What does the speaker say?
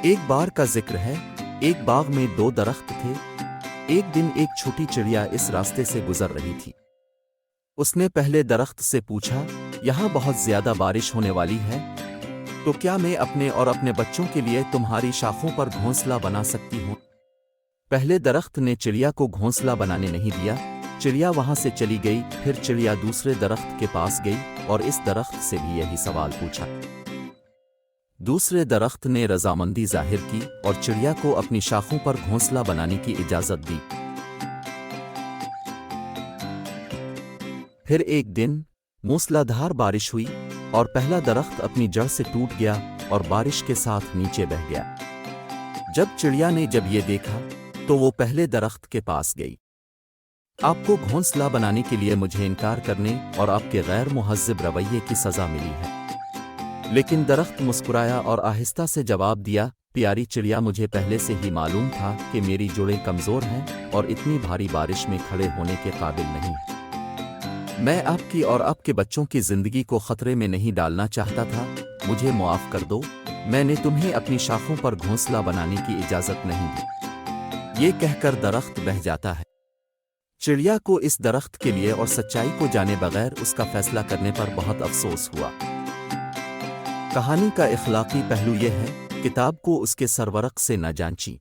ایک بار کا ذکر ہے، ایک باغ میں دو درخت تھے۔ ایک دن ایک چھوٹی چڑیا اس راستے سے گزر رہی تھی۔ اس نے پہلے درخت سے پوچھا، یہاں بہت زیادہ بارش ہونے والی ہے، تو کیا میں اپنے اور اپنے بچوں کے لیے تمہاری شاخوں پر گھونسلہ بنا سکتی ہوں؟ پہلے درخت نے چڑیا کو گھونسلہ بنانے نہیں دیا۔ چڑیا وہاں سے چلی گئی۔ پھر چڑیا دوسرے درخت کے پاس گئی اور اس درخت سے بھی یہی سوال پوچھا۔ دوسرے درخت نے رضامندی ظاہر کی اور چڑیا کو اپنی شاخوں پر گھونسلہ بنانے کی اجازت دی۔ پھر ایک دن موسلادھار بارش ہوئی اور پہلا درخت اپنی جڑ سے ٹوٹ گیا اور بارش کے ساتھ نیچے بہہ گیا۔ جب چڑیا نے یہ دیکھا تو وہ پہلے درخت کے پاس گئی۔ آپ کو گھونسلہ بنانے کے لیے مجھے انکار کرنے اور آپ کے غیر مہذب رویے کی سزا ملی ہے۔ لیکن درخت مسکرایا اور آہستہ سے جواب دیا، پیاری چڑیا، مجھے پہلے سے ہی معلوم تھا کہ میری جڑیں کمزور ہیں اور اتنی بھاری بارش میں کھڑے ہونے کے قابل نہیں ہیں۔ میں آپ کی اور آپ کے بچوں کی زندگی کو خطرے میں نہیں ڈالنا چاہتا تھا، مجھے معاف کر دو، میں نے تمہیں اپنی شاخوں پر گھونسلہ بنانے کی اجازت نہیں دی۔ یہ کہہ کر درخت بہہ جاتا ہے۔ چڑیا کو اس درخت کے لیے اور سچائی کو جانے بغیر اس کا فیصلہ کرنے پر بہت افسوس ہوا۔ کہانی کا اخلاقی پہلو یہ ہے، کتاب کو اس کے سرورق سے نہ جانچیں۔